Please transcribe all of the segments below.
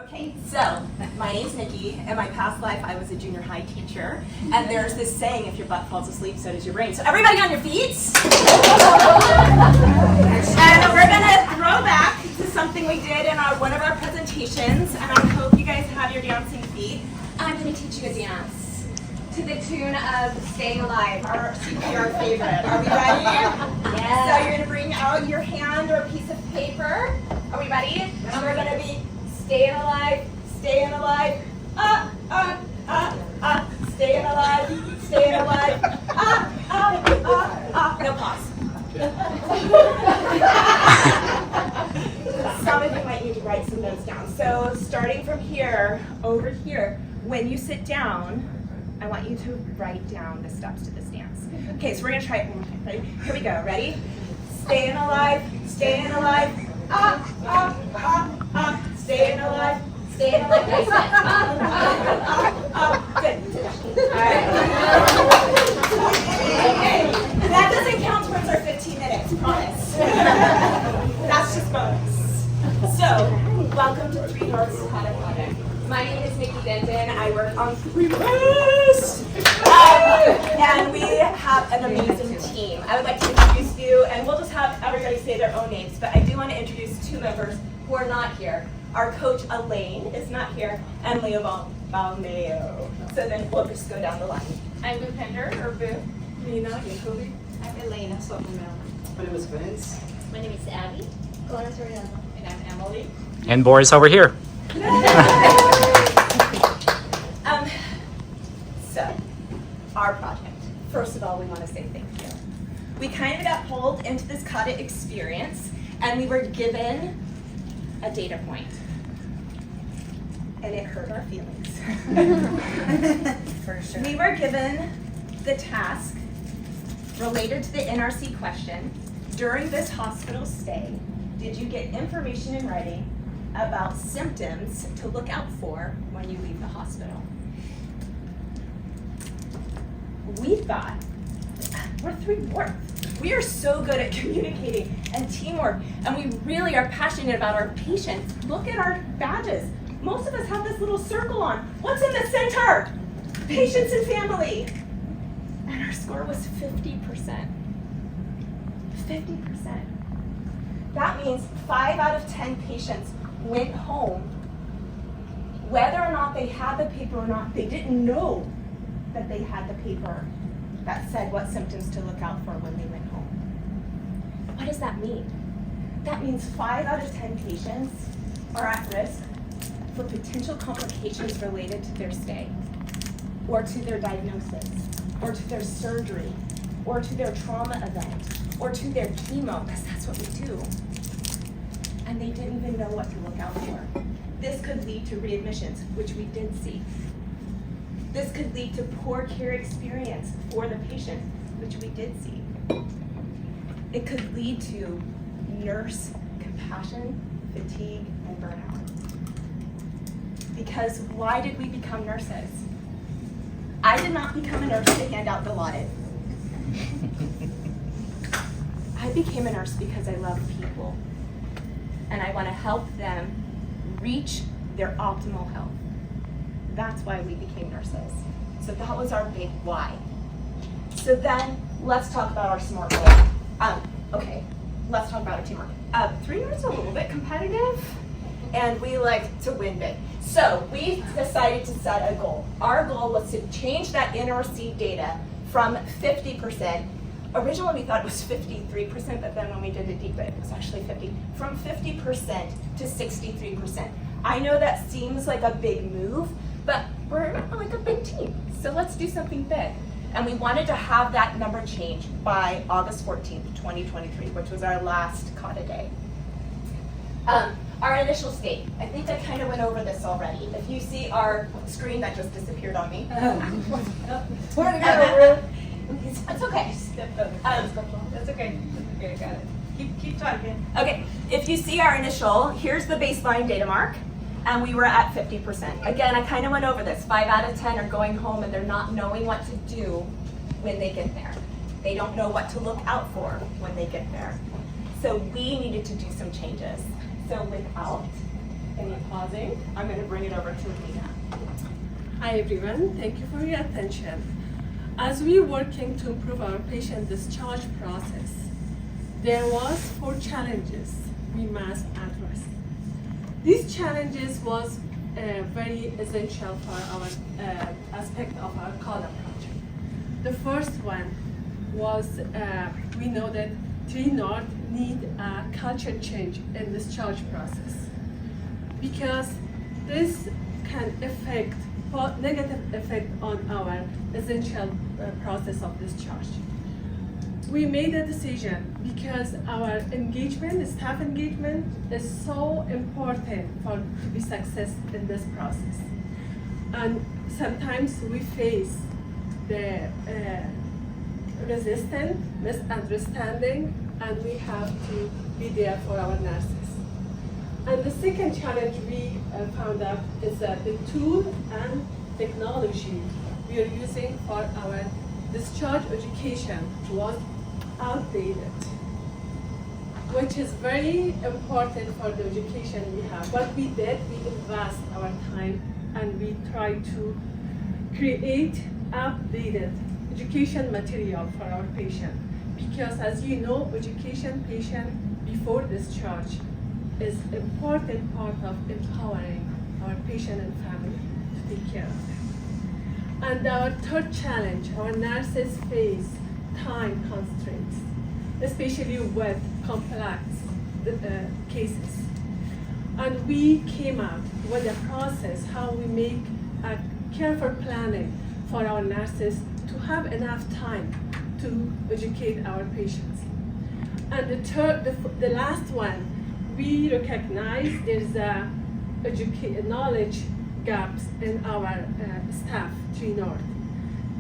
Okay, so my name's Nikki. In my past life, I was a junior high teacher. And there's this saying, if your butt falls asleep, so does your brain. So everybody on your feet. And we're going to throw back to something we did in one of our presentations. And I hope you guys have your dancing feet. I'm going to teach you a dance to the tune of Staying Alive, our CPR favorite. Are we ready? Yeah. So you're going to bring out your hand or a piece of paper. Are we ready? And we're going to be staying alive, staying alive, staying alive, staying alive, No pause. Some of you might need to write some notes down. So starting from here, over here, when you sit down, I want you to write down the steps to this dance. Okay, so we're going to try it one more time. Ready? Here we go. Ready? Staying alive, staying alive, staying alive, staying alive. Good. All right. Okay, that doesn't count towards our 15 minutes, promise. That's just bonus. So, welcome to 3 North's KATA Project. My name is Nikki Denton. I work on 3 West. And we have an amazing team. I would like to introduce you, and we'll just have everybody say their own names, but I do want to introduce 2 members who are not here. Our coach, Elaine, is not here, and Leo Balmeo. So then we'll just go down the line. I'm Boo Pender, or Boo. Nina, Jacoby. I'm Elena Socramento. My name is Vince. My name is Abby. And I'm Emily. And Boris over here. So, our project. First of all, we want to say thank you. We kind of got pulled into this KATA experience, and we were given a data point. And it hurt our feelings. For sure. We were given the task related to the NRC question. During this hospital stay, did you get information in writing about symptoms to look out for when you leave the hospital? We thought, we are so good at communicating and teamwork, and we really are passionate about our patients. Look at our badges. Most of us have this little circle on. What's in the center? Patients and family. And our score was 50%. 50%. That means 5 out of 10 patients went home, whether or not they had the paper or not, they didn't know that they had the paper that said what symptoms to look out for when they went home. What does that mean? That means 5 out of 10 patients are at risk for potential complications related to their stay, or to their diagnosis, or to their surgery, or to their trauma event, or to their chemo, because that's what we do. And they didn't even know what to look out for. This could lead to readmissions, which we did see. This could lead to poor care experience for the patient, which we did see. It could lead to nurse compassion, fatigue, and burnout. Because why did we become nurses? I did not become a nurse to hand out Dilaudid. I became a nurse because I love people. And I want to help them reach their optimal health. That's why we became nurses. So that was our big why. So then, let's talk about our SMART goal. Okay, let's talk about our teamwork. 3 Norths are a little bit competitive, and we like to win big. So we decided to set a goal. Our goal was to change that NRC data from 50%. Originally we thought it was 53%, but then when we did a deep dive, it was actually 50. From 50% to 63%. I know that seems like a big move, but we're like a big team. So let's do something big. And we wanted to have that number change by August 14th, 2023, which was our last KATA day. Our initial state, I think I kind of went over this already. If you see our screen that just disappeared on me. Where to go? It's okay. That's okay. Okay, got it. Keep talking. Okay, if you see our initial, here's the baseline data mark, and we were at 50%. Again, I kind of went over this. 5 out of 10 are going home and they're not knowing what to do when they get there. They don't know what to look out for when they get there. So we needed to do some changes. So without any pausing, I'm going to bring it over to Alina. Hi everyone, thank you for your attention. As we're working to improve our patient discharge process, there was 4 challenges we must address. These challenges was very essential for our aspect of our KATA project. The first one was we know that Tree North need a culture change in discharge process because this can affect negative effect on our essential process of discharge. We made a decision because our engagement, staff engagement, is so important for to be success in this process. And sometimes we face the resistance, misunderstanding, and we have to be there for our nurses. And the second challenge we found out is that the tool and technology we are using for our discharge education was outdated, which is very important for the education we have. What we did, we invest our time and we try to create updated education material for our patient. Because as you know, education patient before discharge is important part of empowering our patient and family to take care of them. And our third challenge, our nurses face time constraints, especially with complex cases. And we came up with a process how we make a careful planning for our nurses to have enough time to educate our patients. And the last one, we recognize there's a knowledge gaps in our staff, Tree North,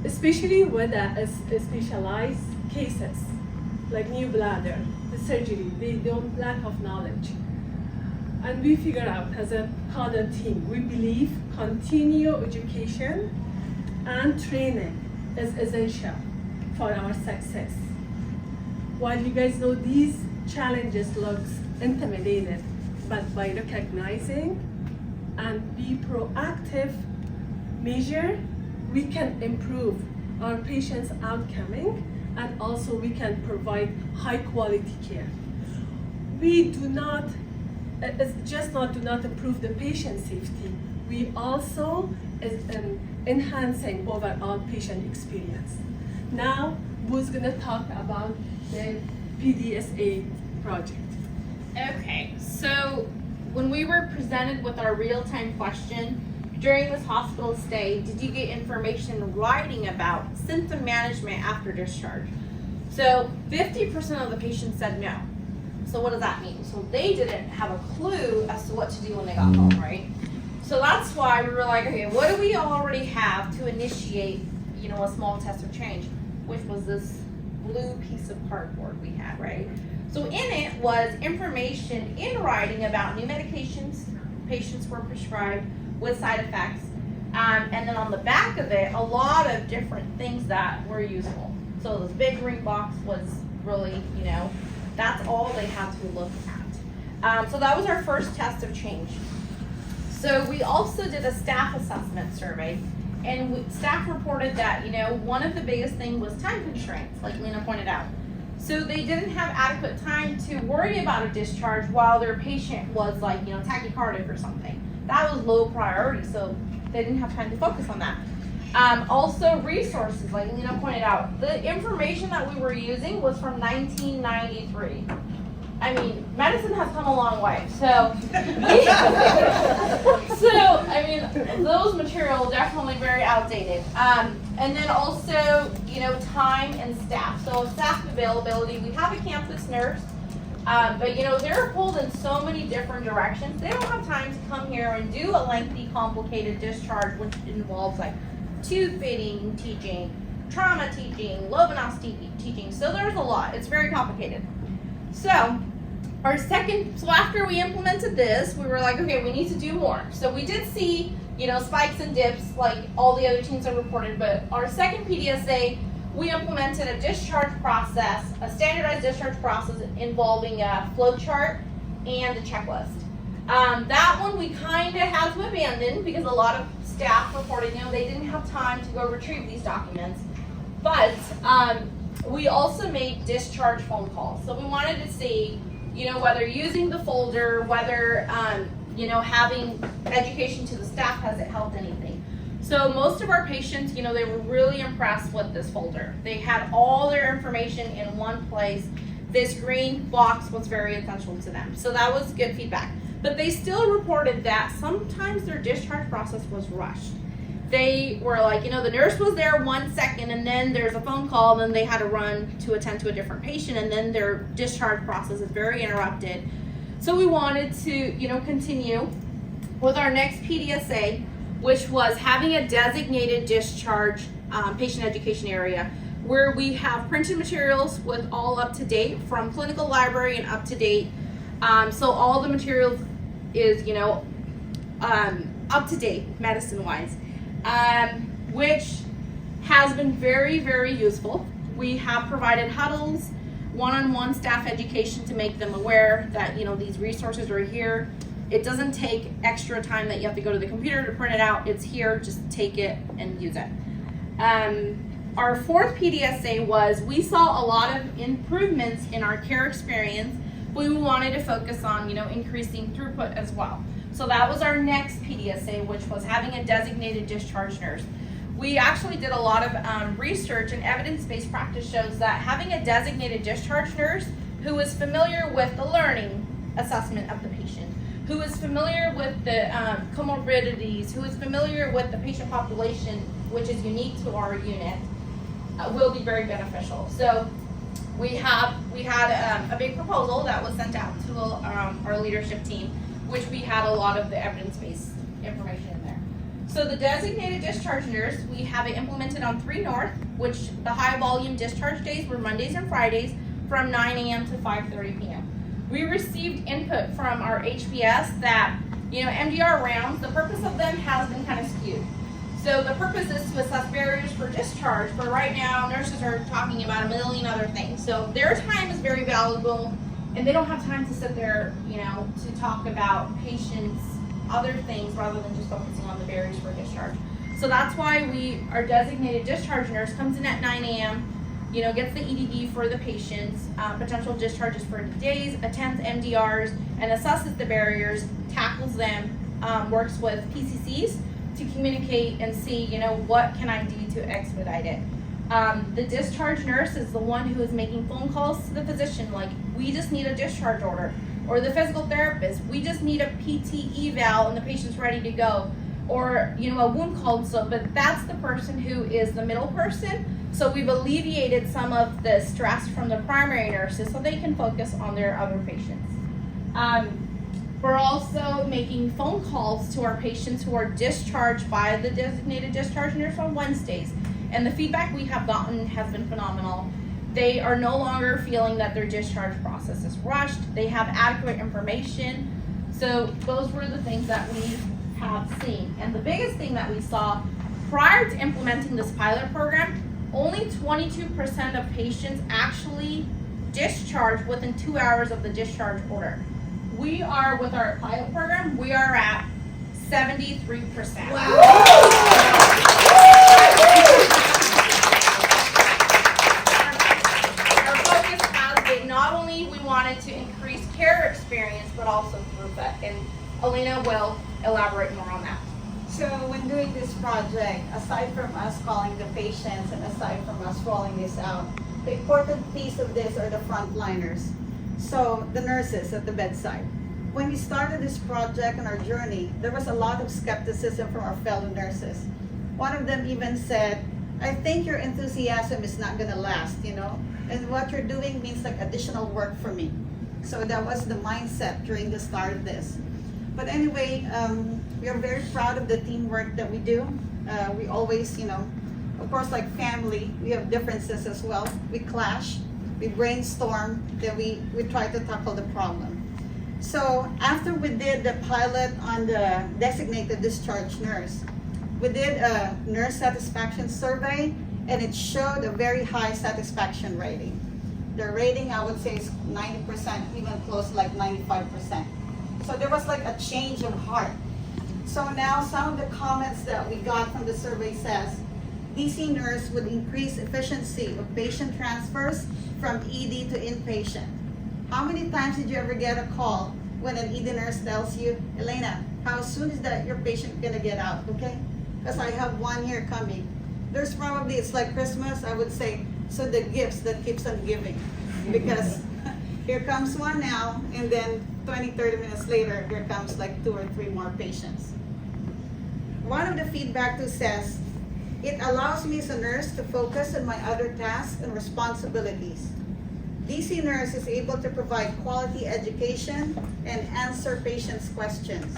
especially with specialized cases like new bladder, the surgery. They don't lack of knowledge. And we figure out as a KATA team, we believe continued education and training is essential for our success. While you guys know these challenges looks intimidated, but by recognizing and be proactive measure, we can improve our patients' outcome and also we can provide high quality care. We do not, it's just not do not improve the patient safety, we also is enhancing overall patient experience. Now, who's gonna talk about the PDSA project? Okay, so when we were presented with our real-time question during this hospital stay, did you get information in writing about symptom management after discharge? So 50% of the patients said no. So what does that mean? So they didn't have a clue as to what to do when they got home, right? So that's why we were like, okay, what do we already have to initiate, a small test of change, which was this blue piece of cardboard we had, right? So in it was information in writing about new medications patients were prescribed with side effects. And then on the back of it, a lot of different things that were useful. So this big green box was really, that's all they had to look at. So that was our first test of change. So we also did a staff assessment survey. And staff reported that, one of the biggest things was time constraints, like Lena pointed out. So they didn't have adequate time to worry about a discharge while their patient was like, tachycardic or something. That was low priority, so they didn't have time to focus on that. Also resources, like Lena pointed out. The information that we were using was from 1993. I mean, medicine has come a long way, so those materials definitely very outdated. And then also, time and staff. So staff availability, we have a campus nurse, but they're pulled in so many different directions. They don't have time to come here and do a lengthy, complicated discharge, which involves like tube fitting teaching, trauma teaching, Lovenos teaching. So there's a lot. It's very complicated. So after we implemented this, we were like, okay, we need to do more. So we did see, spikes and dips like all the other teams have reported, but our second PDSA, we implemented a discharge process, a standardized discharge process involving a flow chart and a checklist. That one we kind of had to abandon because a lot of staff reported, they didn't have time to go retrieve these documents. But we also made discharge phone calls. So we wanted to see, whether using the folder, whether, having education to the staff, has it helped anything? So most of our patients, they were really impressed with this folder. They had all their information in one place. This green box was very essential to them. So that was good feedback. But they still reported that sometimes their discharge process was rushed. They were like, the nurse was there 1 second and then there's a phone call and then they had to run to attend to a different patient and then their discharge process is very interrupted. So we wanted to, continue with our next PDSA, which was having a designated discharge patient education area where we have printed materials with all up to date from clinical library and up to date. So all the materials is, up to date medicine wise. Which has been very, very useful. We have provided huddles, one-on-one staff education to make them aware that, these resources are here. It doesn't take extra time that you have to go to the computer to print it out. It's here, just take it and use it. Our fourth PDSA was we saw a lot of improvements in our care experience, but we wanted to focus on, increasing throughput as well. So that was our next PDSA, which was having a designated discharge nurse. We actually did a lot of research, and evidence-based practice shows that having a designated discharge nurse who is familiar with the learning assessment of the patient, who is familiar with the comorbidities, who is familiar with the patient population, which is unique to our unit, will be very beneficial. So we had a big proposal that was sent out to our leadership team, which we had a lot of the evidence-based information in there. So the designated discharge nurse, we have it implemented on 3 North, which the high volume discharge days were Mondays and Fridays from 9 a.m. to 5:30 p.m. We received input from our HBS that, MDR rounds, the purpose of them has been kind of skewed. So the purpose is to assess barriers for discharge, but right now nurses are talking about a million other things. So their time is very valuable, and they don't have time to sit there, to talk about patients, other things, rather than just focusing on the barriers for discharge. So that's why our designated discharge nurse comes in at 9 a.m., gets the EDD for the patients, potential discharges for days, attends MDRs, and assesses the barriers, tackles them, works with PCCs to communicate and see, what can I do to expedite it. The discharge nurse is the one who is making phone calls to the physician, like, we just need a discharge order. Or the physical therapist, we just need a PT eval and the patient's ready to go. Or, a wound consult, but that's the person who is the middle person. So we've alleviated some of the stress from the primary nurses so they can focus on their other patients. We're also making phone calls to our patients who are discharged by the designated discharge nurse on Wednesdays. And the feedback we have gotten has been phenomenal. They are no longer feeling that their discharge process is rushed. They have adequate information. So those were the things that we have seen. And the biggest thing that we saw prior to implementing this pilot program, only 22% of patients actually discharged within 2 hours of the discharge order. We are, with our pilot program, we are at 73%. Wow. Our focus has been not only we wanted to increase care experience, but also throughput. And Elena will elaborate more on that. So when doing this project, aside from us calling the patients and aside from us rolling this out, the important piece of this are the frontliners. So the nurses at the bedside. When we started this project and our journey, there was a lot of skepticism from our fellow nurses. One of them even said, I think your enthusiasm is not gonna last, and what you're doing means like additional work for me. So that was the mindset during the start of this. But anyway, we are very proud of the teamwork that we do. We always, of course, like family, we have differences as well. We clash, we brainstorm, then we try to tackle the problem. So after we did the pilot on the designated discharge nurse, we did a nurse satisfaction survey, and it showed a very high satisfaction rating. The rating, I would say, is 90%, even close like 95%. So there was like a change of heart. So now some of the comments that we got from the survey says, DC nurse would increase efficiency of patient transfers from ED to inpatient. How many times did you ever get a call when an ED nurse tells you, Elena, how soon is that your patient gonna get out, okay? Because I have one here coming. There's probably, it's like Christmas, I would say, so the gifts that keeps on giving. Because here comes one now, and then 20, 30 minutes later, here comes like 2 or 3 more patients. One of the feedback too says, it allows me as a nurse to focus on my other tasks and responsibilities. DC nurse is able to provide quality education and answer patients' questions.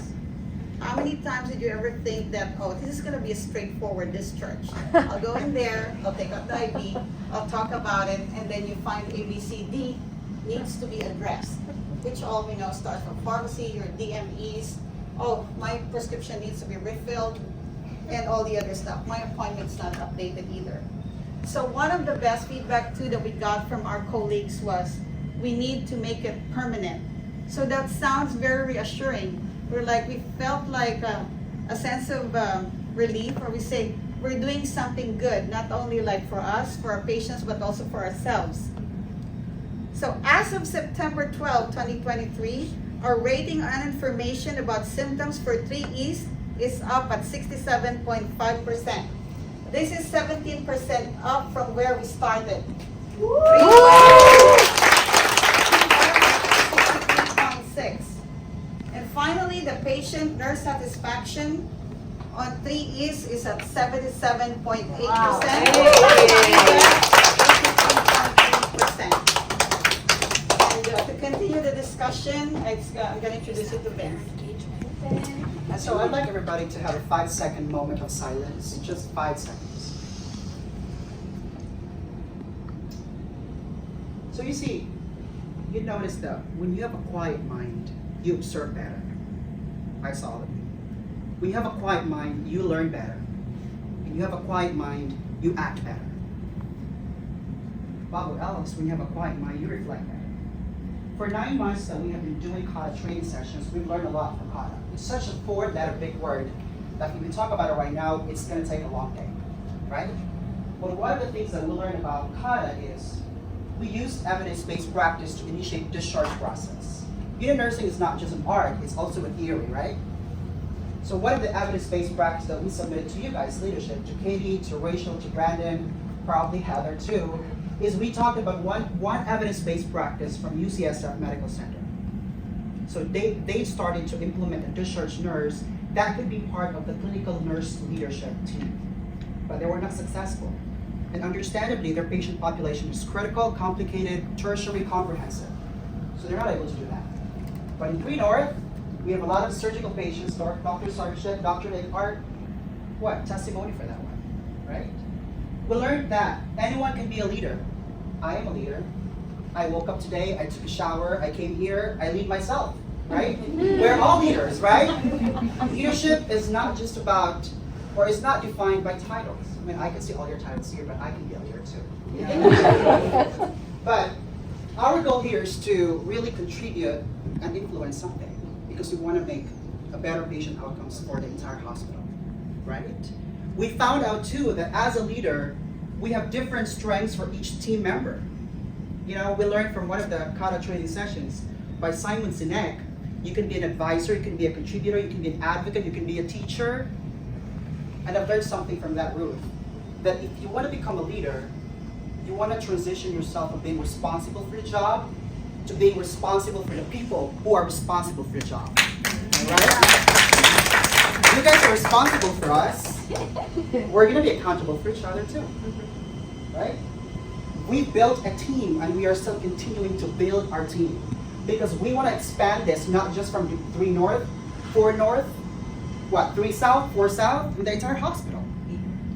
How many times did you ever think that, oh, this is gonna be a straightforward discharge? I'll go in there, I'll take out the IV, I'll talk about it, and then you find ABCD needs to be addressed, which all we know starts from pharmacy, your DMEs, oh, my prescription needs to be refilled, and all the other stuff. My appointment's not updated either. So one of the best feedback too that we got from our colleagues was, we need to make it permanent. So that sounds very reassuring. We felt like a sense of relief, or we say, we're doing something good, not only like for us, for our patients, but also for ourselves. So as of September 12, 2023, our rating on information about symptoms for 3Es is up at 67.5%. This is 17% up from where we started. 63.6. And finally, the patient nurse satisfaction on 3Es is at 77.8%. Wow. 83.3%. And to continue the discussion, I'm going to introduce you to Ben. And so I'd like everybody to have a 5-second moment of silence, just 5 seconds. So you see, you notice that when you have a quiet mind, you observe better. I saw it. When you have a quiet mind, you learn better. When you have a quiet mind, you act better. But with else, when you have a quiet mind, you reflect better. For 9 months that we have been doing KATA training sessions, we've learned a lot from KATA. It's such a 4-letter big word that if we talk about it right now, it's going to take a long day, right? But one of the things that we learn about KATA is we use evidence-based practice to initiate discharge process. Nursing is not just an art, it's also a theory, right? So one of the evidence-based practice that we submitted to you guys, leadership, to Katie, to Rachel, to Brandon, probably Heather too, is we talked about one evidence-based practice from UCSF Medical Center. So they started to implement a discharge nurse that could be part of the clinical nurse leadership team, but they were not successful. And understandably, their patient population is critical, complicated, tertiary, comprehensive. So they're not able to do that. But in 3 North, we have a lot of surgical patients, Dr. Sargent, Dr. Lakehart, testimony for that one, right? We learned that anyone can be a leader. I am a leader. I woke up today, I took a shower, I came here, I lead myself, right? We're all leaders, right? Leadership is not just about, or is not defined by titles. I mean, I can see all your titles here, but I can be a leader too. Yeah. But our goal here is to really contribute and influence something, because we want to make a better patient outcomes for the entire hospital, right? We found out too that as a leader, we have different strengths for each team member. We learned from one of the KATA training sessions by Simon Sinek, you can be an advisor, you can be a contributor, you can be an advocate, you can be a teacher. And I've learned something from that, Ruth, that if you want to become a leader, you want to transition yourself from being responsible for the job to being responsible for the people who are responsible for the job. Right? You guys are responsible for us. We're going to be accountable for each other too. Right? We built a team and we are still continuing to build our team because we want to expand this not just from 3 North, 4 North, 3 South, 4 South, and the entire hospital.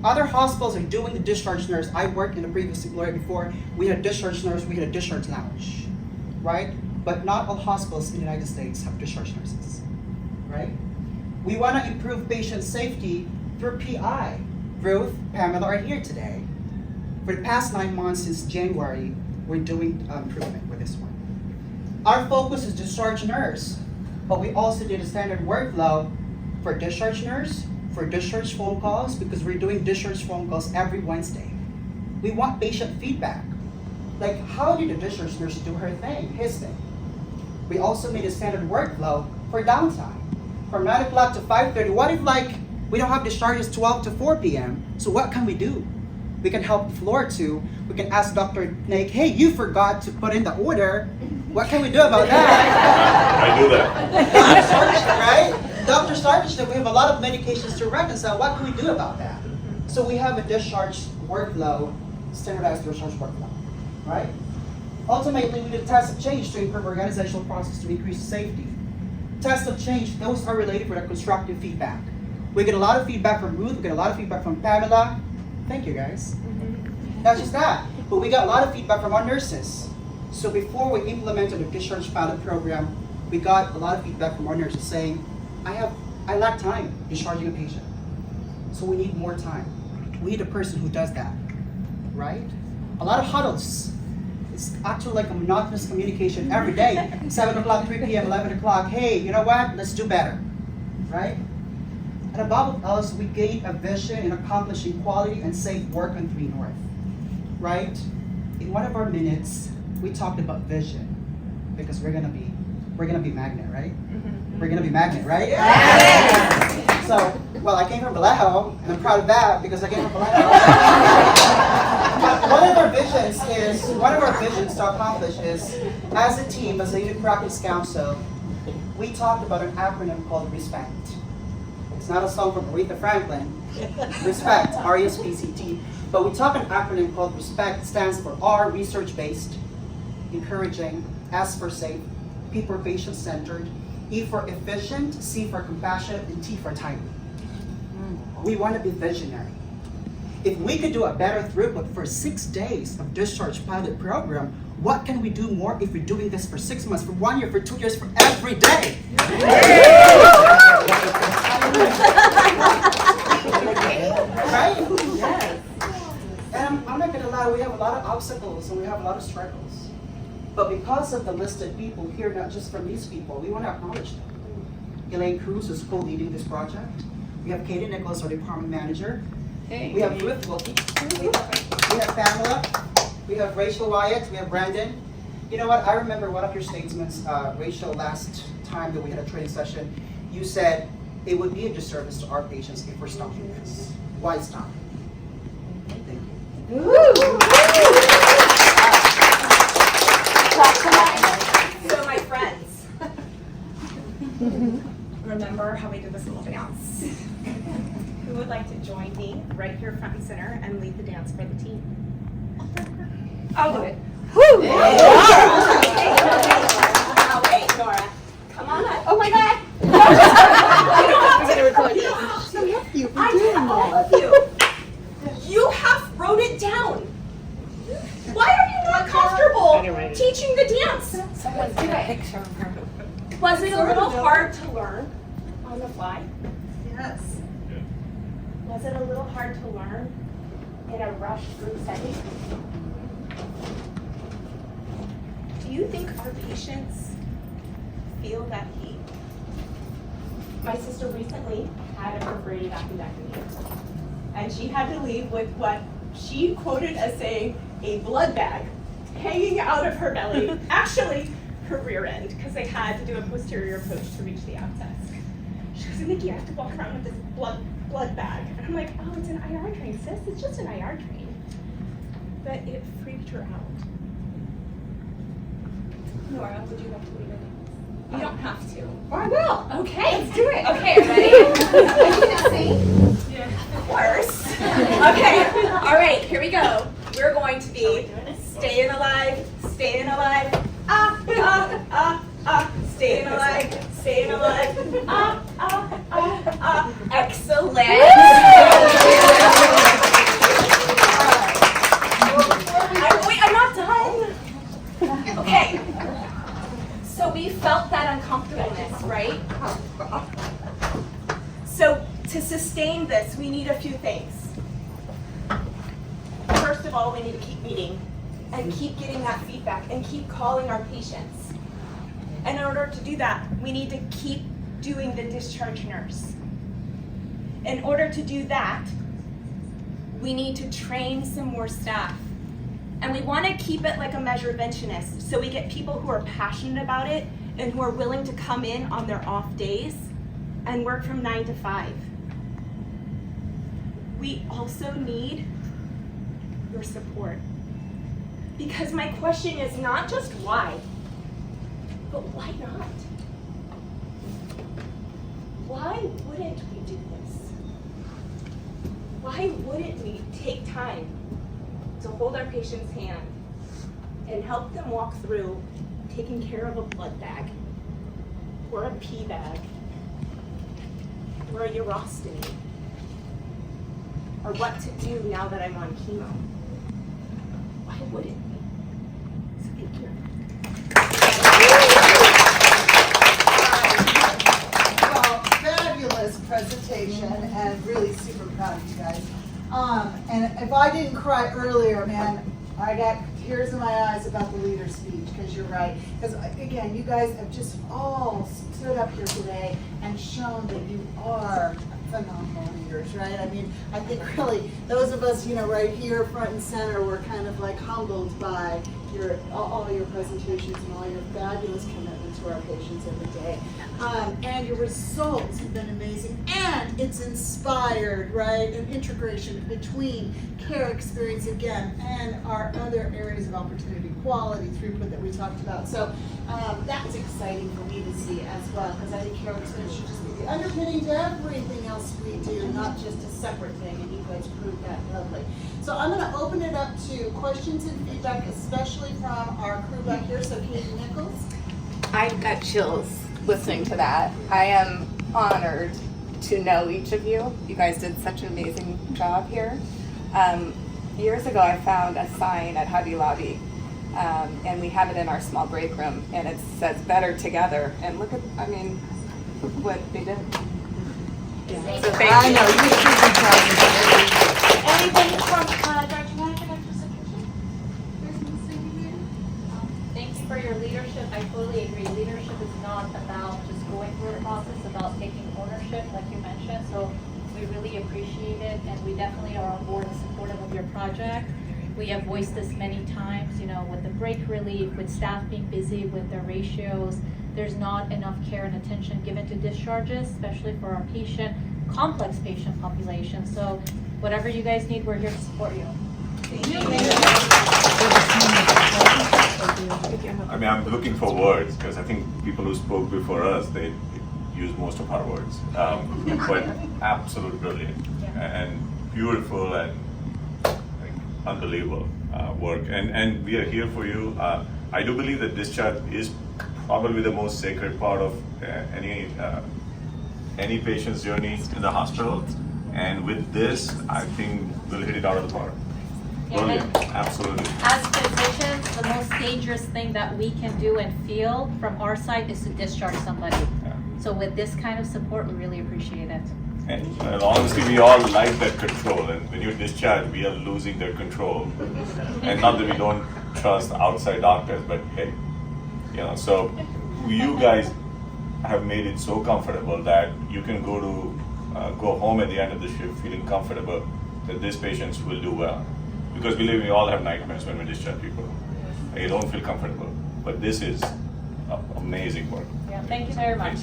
Other hospitals are doing the discharge nurse. I worked in a previous employer before. We had a discharge nurse, we had a discharge lounge, right? But not all hospitals in the United States have discharge nurses, right? We want to improve patient safety through PI. Ruth, Pamela are here today. For the past 9 months since January, we're doing improvement with this one. Our focus is discharge nurse. But we also did a standard workflow for discharge nurse, for discharge phone calls, because we're doing discharge phone calls every Wednesday. We want patient feedback. Like, how did the discharge nurse do her thing, his thing? We also made a standard workflow for downtime. From 9 o'clock to 5:30, what if we don't have discharges 12 to 4 p.m.? So what can we do? We can help the floor too. We can ask Dr. Nake, hey, you forgot to put in the order. What can we do about that? I do that. Dr. Sargent, right? Dr. Sargent, we have a lot of medications to reconcile. What can we do about that? So we have a discharge workflow, standardized discharge workflow, right? Ultimately, we did tests of change to improve organizational process to increase safety. Tests of change, those are related for the constructive feedback. We get a lot of feedback from Ruth, we get a lot of feedback from Pamela. Thank you, guys. Not just that, but we got a lot of feedback from our nurses. So before we implemented the discharge pilot program, we got a lot of feedback from our nurses saying, I lack time discharging a patient. So we need more time. We need a person who does that, right? A lot of huddles. It's actually like a monotonous communication every day. 7 o'clock, 3 p.m., 11 o'clock. Hey, you know what? Let's do better, right? And above all else, we gained a vision in accomplishing quality and safe work on 3 North, right? In one of our minutes, we talked about vision because we're gonna be magnet, right? We're gonna be magnet, right? Yeah. So, well, I came from Vallejo, and I'm proud of that because I came from Vallejo. But one of our visions to accomplish is, as a team, as a Unit Practice Council, we talked about an acronym called RESPECT. It's not a song from Aretha Franklin. RESPECT, R-E-S-P-C-T. But we talk an acronym called RESPECT. It stands for R, research-based, encouraging, S for safe, P for patient-centered, E for efficient, C for compassionate, and T for timely. We want to be visionary. If we could do a better throughput for 6 days of discharge pilot program, what can we do more if we're doing this for 6 months, for 1 year, for 2 years, for every day? Right? Yes. And I'm not gonna lie, we have a lot of obstacles and we have a lot of struggles. But because of the listed people here, not just from these people, we want to acknowledge them. Elaine Cruz is co-leading this project. We have Katie Nicholas, our department manager. We have Ruth Wilkie. We have Pamela. We have Rachel Wyatt. We have Brandon. You know what? I remember one of your statements, Rachel, last time that we had a training session. You said it would be a disservice to our patients if we're stopping this. Why stop? Thank you. So my friends, remember how we did this little dance? Who would like to join me right here front and center and lead the dance for the team? I'll do it. Woo! Oh, wait, Nora. Come on up. Oh my God. I'm going to record you. I love you. You half wrote it down. Why are you not comfortable teaching the dance? Someone's got a picture of her. Was it a little hard to learn on the fly? Yes. Was it a little hard to learn in a rushed group setting? Do you think our patients feel that heat? My sister recently had a perforated appendectomy, and she had to leave with what she quoted as saying a blood bag hanging out of her belly, actually her rear end, because they had to do a posterior approach to reach the abscess. She goes, Nikki, I have to walk around with this blood bag. And I'm like, oh, it's an IR train, sis. It's just an IR train. But it freaked her out. Nora, would you like to lead her dance? You don't have to. Oh, I will. Okay. Let's do it. Okay, ready? Yeah. Of course. Okay. All right, here we go. We're going to be staying alive, staying alive. Staying alive, staying alive. Excellent. Wait, I'm not done. Okay. So we felt that uncomfortableness, right? So to sustain this, we need a few things. First of all, we need to keep meeting and keep getting that feedback and keep calling our patients. And in order to do that, we need to keep doing the discharge nurse. In order to do that, we need to train some more staff. And we want to keep it like a measureventionist, so we get people who are passionate about it and who are willing to come in on their off days and work from 9 to 5. We also need your support. Because my question is not just why, but why not? Why wouldn't we do this? Why wouldn't we take time to hold our patient's hand and help them walk through taking care of a blood bag, or a pee bag, or a urostomy, or what to do now that I'm on chemo? Why wouldn't we? So thank you. Well, fabulous presentation and really super proud of you guys. And if I didn't cry earlier, man, I got tears in my eyes about the leader speech, because you're right. Because again, you guys have just all stood up here today and shown that you are phenomenal leaders, right? I mean, I think really those of us, right here front and center, were kind of like humbled by all your presentations and all your fabulous commitment to our patients every day. And your results have been amazing, and it's inspired, right, an integration between care experience again and our other areas of opportunity, quality, throughput that we talked about. So that's exciting for me to see as well, because I think care experience should just be the underpinning to everything else we do, not just a separate thing, and you guys proved that lovely. So I'm going to open it up to questions and feedback, especially from our crew back here. So Katie Nichols. I got chills listening to that. I am honored to know each of you. You guys did such an amazing job here. Years ago, I found a sign at Hobby Lobby, and we have it in our small break room, and it says "Better Together." And look at, what they did. Yeah. So thank I you. know, you should be proud of that. Anything from Dr. Monica, Dr. Secretary? Thank you for your leadership. I totally agree. Leadership is not about just going through a process, it's about taking ownership, like you mentioned. So we really appreciate it, and we definitely are on board and supportive of your project. We have voiced this many times, with the break relief, with staff being busy with their ratios, there's not enough care and attention given to discharges, especially for our complex patient population. So whatever you guys need, we're here to support you. I mean, I'm looking for words, because I think people who spoke before us, they use most of our words. But absolutely brilliant and beautiful and unbelievable work. And we are here for you. I do believe that discharge is probably the most sacred part of any patient's journey in the hospital. And with this, I think we'll hit it out of the park. Brilliant, absolutely. As physicians, the most dangerous thing that we can do and feel from our side is to discharge somebody. Yeah. So with this kind of support, we really appreciate it. And honestly, we all like that control. And when you discharge, we are losing that control. And not that we don't trust outside doctors, but hey, so you guys have made it so comfortable that you can go home at the end of the shift feeling comfortable that these patients will do well. Because believe me, we all have nightmares when we discharge people. You don't feel comfortable. But this is amazing work. Yeah, thank you very much.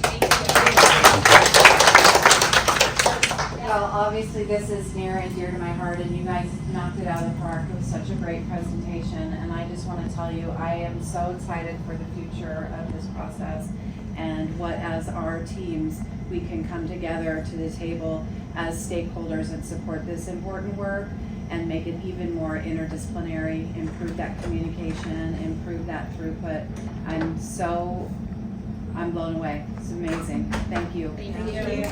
Well, obviously this is near and dear to my heart, and you guys knocked it out of the park. It was such a great presentation, and I just want to tell you, I am so excited for the future of this process and what, as our teams, we can come together to the table as stakeholders and support this important work and make it even more interdisciplinary, improve that communication, improve that throughput. I'm blown away. It's amazing. Thank you. Thank you.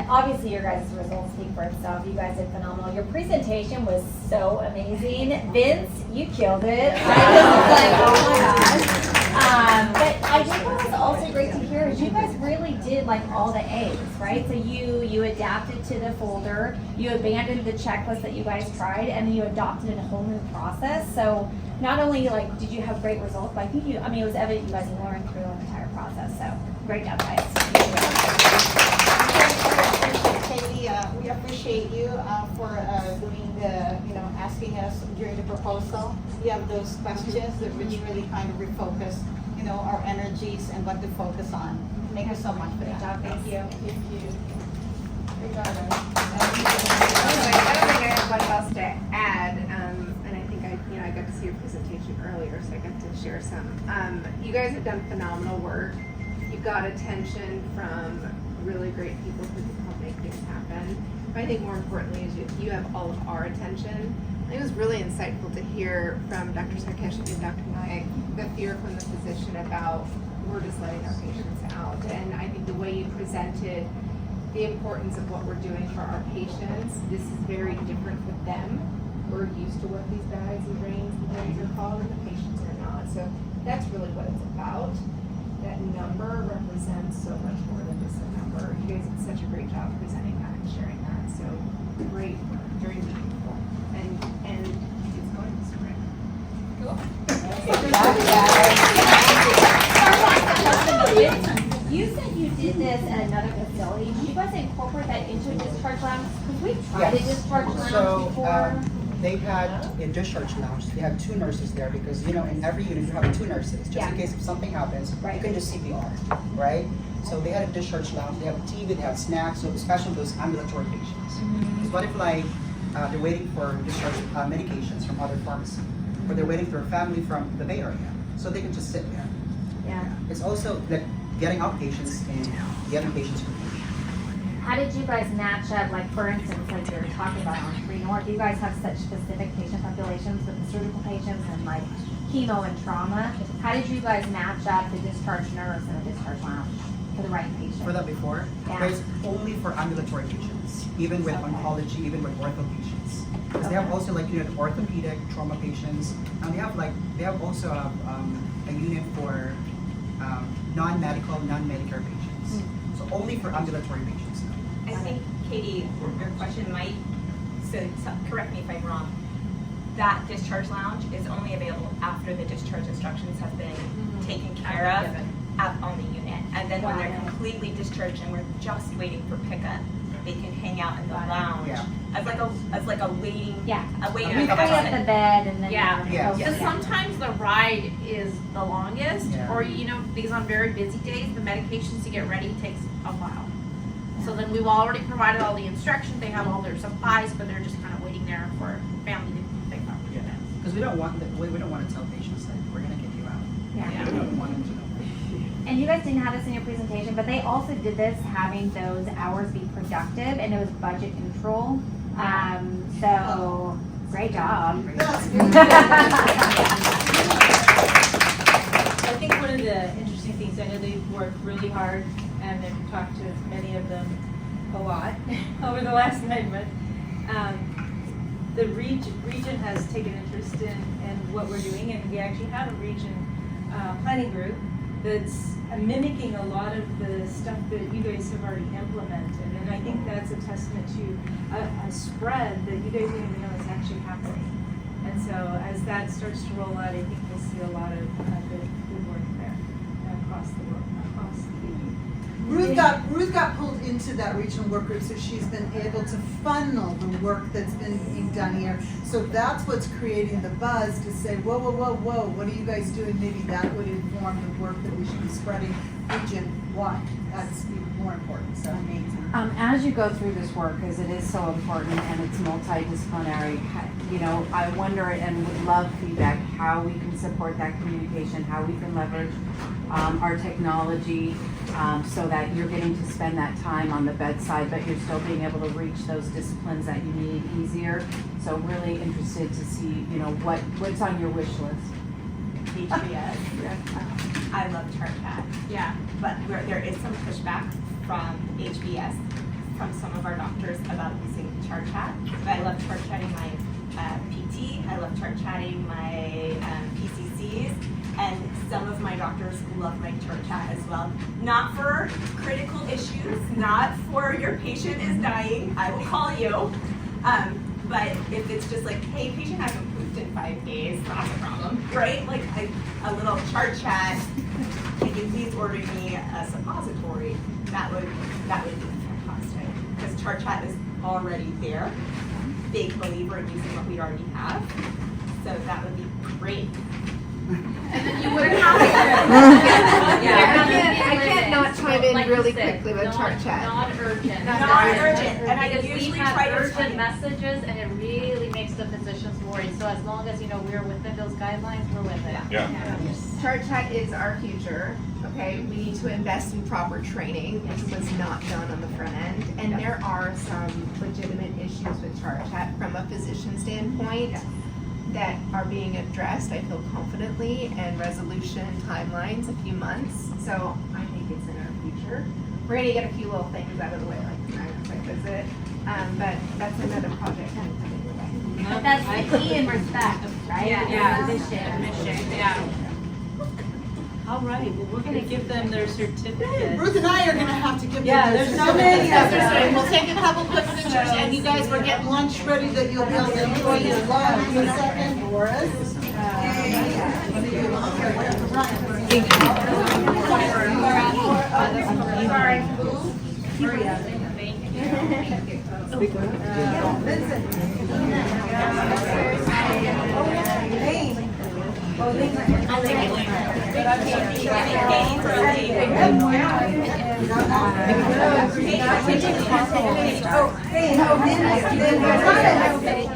Obviously, your guys' results speak for itself. You guys did phenomenal. Your presentation was so amazing. Vince, you killed it. I was like, oh my gosh. But I think what was also great to hear is you guys really did like all the A's, right? So you adapted to the folder, you abandoned the checklist that you guys tried, and then you adopted a whole new process. So not only like did you have great results, but I think it was evident you guys learned through the entire process. So great job, guys. Katie, we appreciate you for doing the, asking us during the proposal. You have those questions that which really kind of refocus, our energies and what to focus on. Thank you so much for Great that. job. Thank you. Great job, guys. I don't think I have much else to add, and I think I got to see your presentation earlier, so I got to share some. You guys have done phenomenal work. You got attention from really great people who can help make things happen. But I think more importantly is you have all of our attention. It was really insightful to hear from Dr. Sarkesh and Dr. Nayak the fear from the physician about we're just letting our patients out. And I think the way you presented the importance of what we're doing for our patients, this is very different for them. We're used to what these bags and drains and things are called, and the patients are not. So that's really what it's about. That number represents so much more than just a number. You guys did such a great job presenting that and sharing that. So great, very meaningful, and it's going to spring. Cool. You said you did this at another facility. Did you guys incorporate that into a discharge lounge? Because we've tried a discharge lounge before. They had a discharge lounge. They had 2 nurses there because, in every unit you have 2 nurses. Just in case if something happens, you can just CPR, right? So they had a discharge lounge. They have a TV, they have snacks, so especially those ambulatory patients. Because what if they're waiting for discharge medications from other pharmacies, or they're waiting for a family from the Bay Area, so they can just sit there. Yeah. It's also like getting outpatients and getting patients from How did you guys match up, like for instance, like you were talking about on 3 North, you guys have such specific patient populations with the surgical patients and like chemo and trauma. How did you guys match up the discharge nurse and the discharge lounge for the right patient? For that before, Yeah. it's only for ambulatory patients, even with oncology, even with ortho patients. Because they have Okay. also the orthopedic trauma patients, and they have also a unit for non-medical, non-Medicare patients. So only for ambulatory patients. I think, Katie, your question might, so correct me if I'm wrong, that discharge lounge is only available after the discharge instructions have been taken care of on the unit. And then when they're completely discharged and we're just waiting for pickup, they can hang out in the lounge Yeah. as like a waiting, Yeah. a waiting. We free up the bed and then. Yeah. Yeah. So sometimes the ride is the longest, Yeah. or because on very busy days, the medications to get ready takes a while. So then we've already provided all the instructions, they have all their supplies, but they're just kind of waiting there for family to pick up. Because we don't want to tell patients that we're gonna get you out. Yeah. We don't want them to know. And you guys didn't have this in your presentation, but they also did this having those hours be productive and it was budget control. So great job. That's good. I think one of the interesting things, I know they've worked really hard and they've talked to many of them a lot over the last 9 months. The region has taken interest in what we're doing, and we actually have a region planning group that's mimicking a lot of the stuff that you guys have already implemented. And I think that's a testament to a spread that you guys don't even know is actually happening. And so as that starts to roll out, I think we'll see a lot of good work there across the world, across the region. Ruth got pulled into that regional work group, so she's been able to funnel the work that's been being done here. So that's what's creating the buzz to say, whoa, what are you guys doing? Maybe that would inform the work that we should be spreading region-wide. That's even more important, so. Amazing. As you go through this work, because it is so important and it's multidisciplinary, I wonder and would love feedback how we can support that communication, how we can leverage our technology so that you're getting to spend that time on the bedside, but you're still being able to reach those disciplines that you need easier. So really interested to see, what's on your wish list. HBS. I love ChartChat. Yeah. But there is some pushback from HBS, from some of our doctors about using ChartChat. But I love chart chatting my PT. I love chart chatting my PCCs. And some of my doctors love my chart chat as well. Not for critical issues, not for your patient is dying, I will call you. But if it's just like, hey, patient hasn't pooped in 5 days, that's a problem, right? Like a little chart chat, can you please order me a suppository? That would be fantastic. Because chart chat is already there. Big believer in using what we already have. So that would be great. And then you wouldn't have I can't not chime in Like really you said, quickly with chart chat. Not urgent. Not urgent. And I Because we usually have try to urgent time it. messages and it really makes the physicians worried. So as long as, we're within those guidelines, we're with it. Yeah. Chart chat is our future. Okay, we need to invest in proper training, which was not done on the front end. And there are some legitimate issues with chart chat from a physician standpoint that are being addressed, I feel confidently, and resolution timelines a few months. So I think it's in our future. We're gonna get a few little things out of the way, like the diagnostic visit, but that's another project coming your way. But that's the key in respect, right? Yeah. Mission. Yeah. All right, well, we're gonna give them their certificate. Ruth and I are gonna have to give them Yeah, this. there's so many of them. We'll take a couple quick pictures, and you guys were getting lunch ready that you'll be able to enjoy your lunch in a second for us.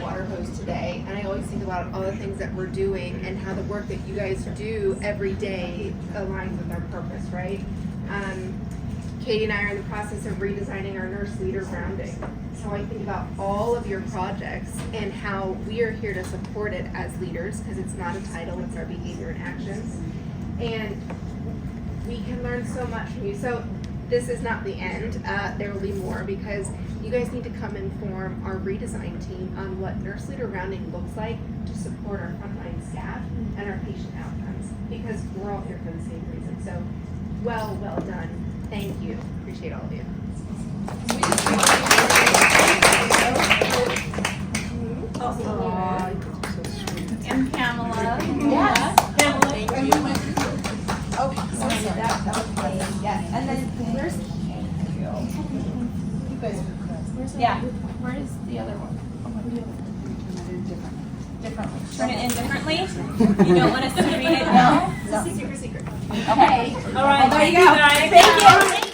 Water hose today, and I always think about all the things that we're doing and how the work that you guys do every day aligns with our purpose, right? Katie and I are in the process of redesigning our nurse leader rounding. So I think about all of your projects and how we are here to support it as leaders, because it's not a title, it's our behavior and actions. And we can learn so much from you. So this is not the end. There will be more, because you guys need to come and form our redesign team on what nurse leader rounding looks like to support our frontline staff and our patient outcomes, because we're all here for the same reason. So well done. Thank you. Appreciate all of you. And Pamela. Yes, and then where's, You guys were good. yeah. Where's the other one? Differently. Turn it in differently? You don't want us to read it? No? This is super secret. Okay. All right, Well, there you thank go. guys. Thank you.